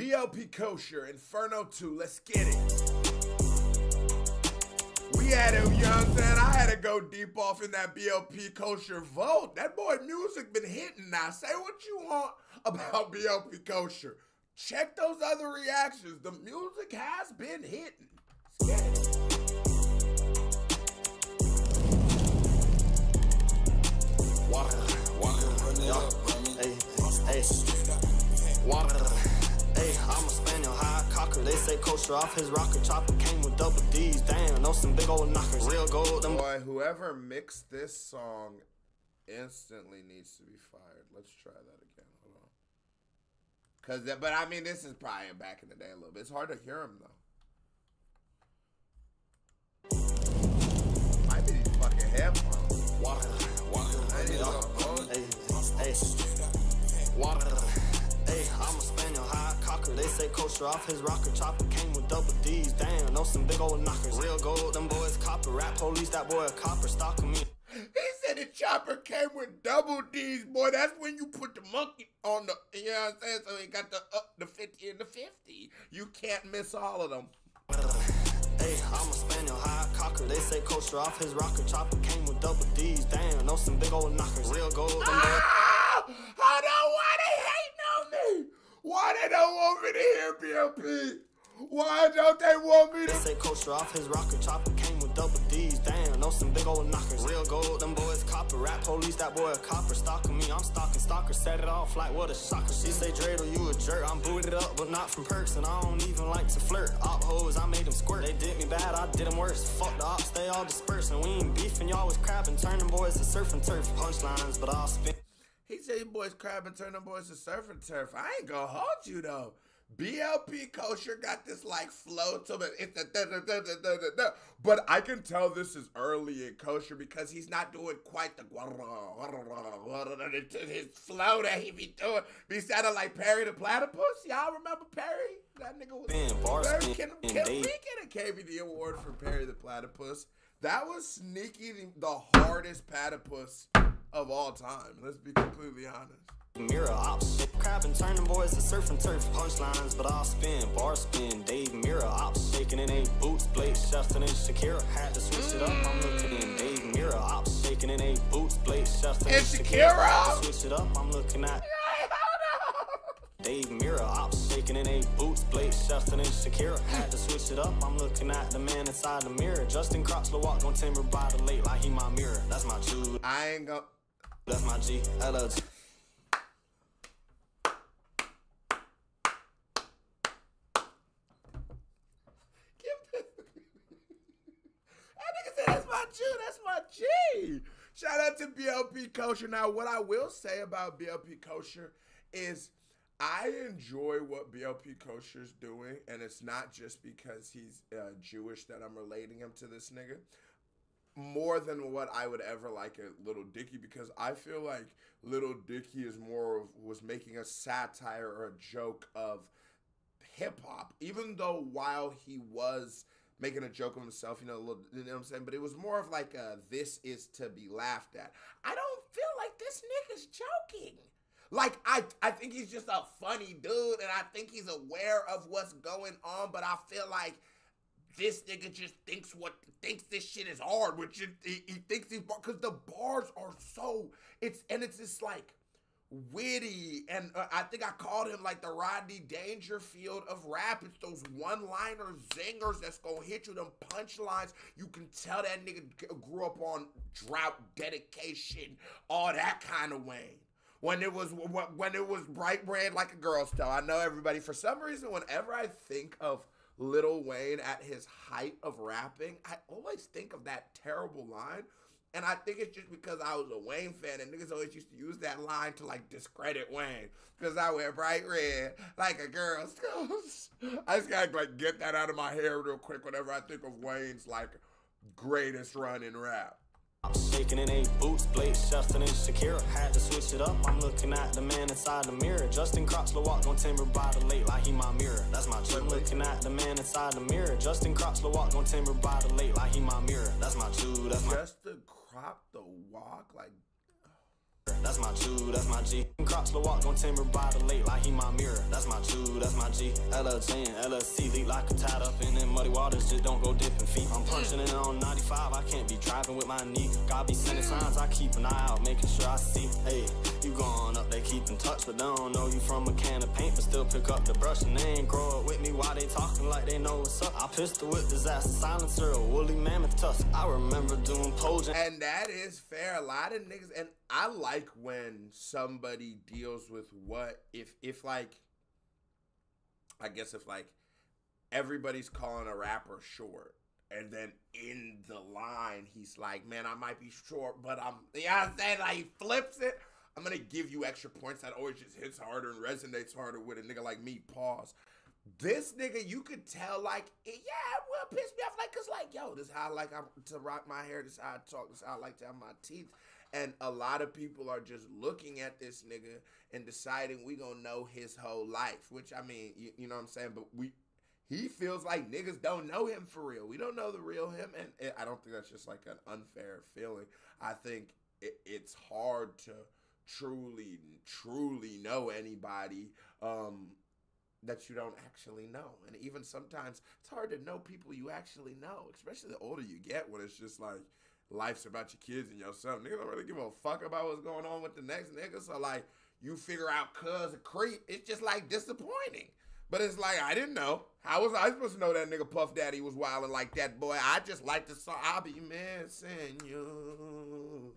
Blp Kosher, Inferno 2, let's get it. We had him, you know what I'm saying? I had to go deep off in that Blp Kosher vote. That boy music been hitting now. Say what you want about Blp Kosher. Check those other reactions. The music has been hitting. Let's get it. Water, hey, I'm a Spaniel high cocker. They say kosher off his rocker. Chopper came with double D's. Damn, know some big old knockers. Real gold. Boy, whoever mixed this song instantly needs to be fired. Let's try that again. Hold on. But I mean, this is probably back in the day a little bit. It's hard to hear him though. Might be these fucking headphones. Water. Hey, I'm a Spaniel high cocker. They say kosher off his rocker. Chopper came with double D's. Damn, know some big old knockers. Real gold, them boys copper. Rap police, that boy a copper. Stalking me. He said the chopper came with double D's, boy. That's when you put the monkey on the, you know what I'm saying? So he got the 50 and the 50. You can't miss all of them. Hey, I'm a Spaniel high cocker. They say kosher off his rocker. Chopper came with double D's. Damn, know some big old knockers. Real gold, them boys. I don't want to hate on me. Why they don't want me to hear Blp? Why don't they want me to? They say kosher off his rocker. Chopper came with double D's. Damn, know some big old knockers. Real gold, them boys copper. Rap police, that boy a copper. Stalking me, I'm stalking stalker. Set it off like what a shocker. She say Dreidel, you a jerk. I'm booted up, but not from perks. And I don't even like to flirt. Op hoes, I made them squirt. They did me bad, I did them worse. Fuck the ops, they all dispersed. And we ain't beefing, y'all was crapping. Turn them boys to surf and turf. Punchlines, but I'll spin. He said you boys crab and turn them boys to surf and turf. I ain't gonna hold you though. Blp Kosher got this like flow to it. It's a but I can tell this is early in Kosher because he's not doing quite the his flow that he be doing. He sounded like Perry the Platypus. Y'all remember Perry? That nigga was very Can gave me the award for Perry the Platypus. That was sneaky the hardest platypus of all time. Let's be completely honest. Mirror ops, crab and turn them boys to surf and turf. Punchlines, but I'll spin, bar spin. Dave Mirror ops, shaking in a boots, Blake Shelton and Shakira. Had to switch it up, I'm looking in. Dave Mirror ops, shaking in a boots, Blake Shelton and Shakira. Had to switch it up, I'm looking at. Dave Mirror ops, shaking in a boots, Blake Shelton and Shakira. Had to switch it up, I'm looking at the man inside the mirror. Justin Croxler walk on timber by the lake like he my mirror. That's my Jude. I ain't gonna. That's my G. LLG. That's my G. That's my G. Shout out to Blp Kosher. Now, what I will say about Blp Kosher is I enjoy what Blp Kosher's doing, and it's not just because he's Jewish that I'm relating him to this nigga. More than what I would ever like a Little Dicky, because I feel like Little Dicky is more of was making a satire or a joke of hip hop, even though while he was making a joke of himself, you know what I'm saying? But it was more of like this is to be laughed at. I don't feel like this nigga's joking. Like, I think he's just a funny dude, and I think he's aware of what's going on, but I feel like this nigga just thinks this shit is hard, which he thinks these bars, because the bars are so, it's just like witty, and I think I called him like the Rodney Dangerfield of rap. It's those one-liner zingers that's gonna hit you, them punchlines. You can tell that nigga grew up on Drought, Dedication, all that kind of Wayne. When it was bright red like a girl's toe. I know everybody, for some reason, whenever I think of Lil Wayne at his height of rapping, I always think of that terrible line. And I think it's just because I was a Wayne fan and niggas always used to use that line to like discredit Wayne. Because I wear bright red like a girl's toes. I just gotta like get that out of my hair real quick whenever I think of Wayne's like greatest run in rap. I'm shaking in a boots, Blake Shelton and Shakira. Had to switch it up, I'm looking at the man inside the mirror. Justin Croxler walk on timber by the lake like he my mirror. That's my Jude. Looking at the man inside the mirror. Justin Croxler walk on timber by the lake like he my mirror. That's my Jude. That's my. Just to crop the walk like. That's my Jew, that's my G. Crops the walk on timber by the lake like he my mirror. That's my Jew, that's my G. LLJ and LSC leak like a tied up in them muddy waters. Just don't go dipping feet. I'm punching it on 95. I can't be driving with my knee. Gotta be sending signs. I keep an eye out, making sure I see. Hey, you going up, they keep in touch, but they don't know you from a can of paint, but still pick up the brush. And they ain't grow up with me while they talking like they know what's up. I pistol whip disaster, silencer, a woolly mammoth tusk. I remember doing pole jam. And that is fair. A lot of niggas, and I like when somebody deals with what, if like, I guess if like everybody's calling a rapper short, and then in the line, he's like, man, I might be short, but I'm, you know what I'm saying? Like, he flips it. I'm going to give you extra points. That always just hits harder and resonates harder with a nigga like me. Pause. This nigga, you could tell, like, yeah, it will piss me off. Like, cause like, yo, this is how I like to rock my hair. This is how I talk. This is how I like to have my teeth. And a lot of people are just looking at this nigga and deciding we gonna know his whole life. Which, I mean, you know what I'm saying? But he feels like niggas don't know him for real. We don't know the real him. And I don't think that's just like an unfair feeling. I think it's hard to truly know anybody that you don't actually know. And even sometimes it's hard to know people you actually know, especially the older you get, when it's just like life's about your kids and yourself. Niggas don't really give a fuck about what's going on with the next nigga. So like, you figure out cuz a creep, it's just like disappointing. But it's like, I didn't know. How was I supposed to know that nigga Puff Daddy was wilding like that, boy? I just like the song, I'll be missing you.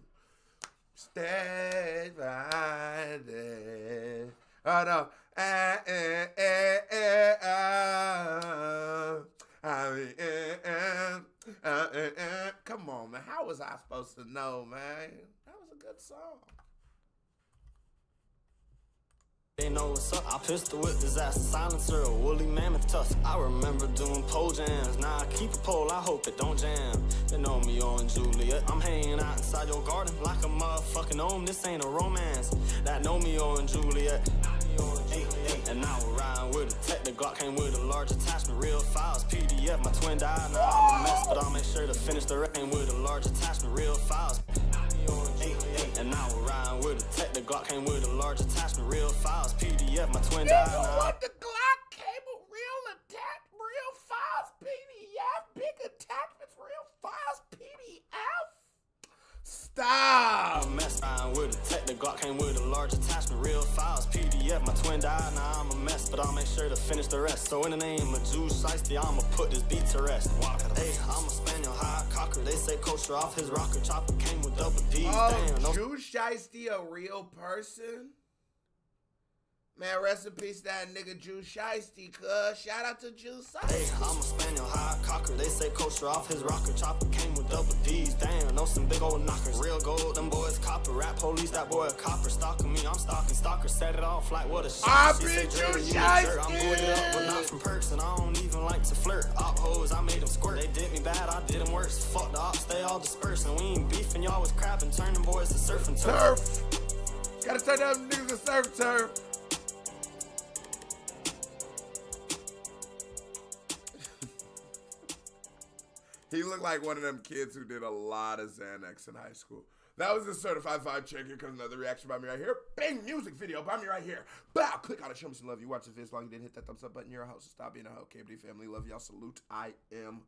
Stay right there. Oh no. Come on, man. How was I supposed to know, man? That was a good song. They know what's up. I pistol whip disaster, silencer, a woolly mammoth tusk. I remember doing pole jams. Now I keep a pole, I hope it don't jam. They know me on Juliet. I'm hanging out inside your garden like a motherfucking home. This ain't a romance. That know me on Juliet. And now we're riding with a tech. The Glock came with a large attachment, real files, PDF. My twin died, now I'm a mess, but I'll make sure to finish the rest. Came with a large attachment, real files. And now we're riding with a tech. The Glock came with a large attachment, real files, PDF. My twin died. What the Glock came with real files, PDF, big attachments, real files, PDF. Stop. I'm a mess riding with a tech. The Glock came with a large attachment, real files, PDF. My twin died, now I'm a mess, but I'll make sure to finish the rest. So in the name of Jew Shiesty, I'ma put this beat to rest. Hey, I'm a Spaniel high cocker. They say Kosher off his rocker. Chopper came with double D's. Oh, damn, no. Jew Shiesty a real person? Man, rest in peace that nigga Jew Shiesty, cuz. Shout out to Jew Shiesty. Hey, I'm a Spaniel high cocker. They say Kosher off his rocker. Chopper came with double D's. Damn, know some big old knockers. Real gold, them boys copper. Rap police, that boy a copper. Stalking me, I'm stalking stalker. Set it off like what a shot. I She be say, Jew "Jerry, you a jerk." Shiesty. I'm booted up, but not from perks. And I don't even like to flirt. Op hoes, I made them squirt. They did me bad, I did them worse. Fuck the ops, they all dispersed. And we ain't beefing, y'all was crapping. Turning boys to surf and turf. Turf. Gotta turn them niggas to surf turf. He looked like one of them kids who did a lot of Xanax in high school. That was the Certified Vibe Check. Here comes another reaction by me right here. Bang, music video by me right here. Bow, click on it, show me some love. You watch this video as long as you didn't hit that thumbs up button. You're a host. Stop being a hoe. KBD family, love y'all. Salute. I am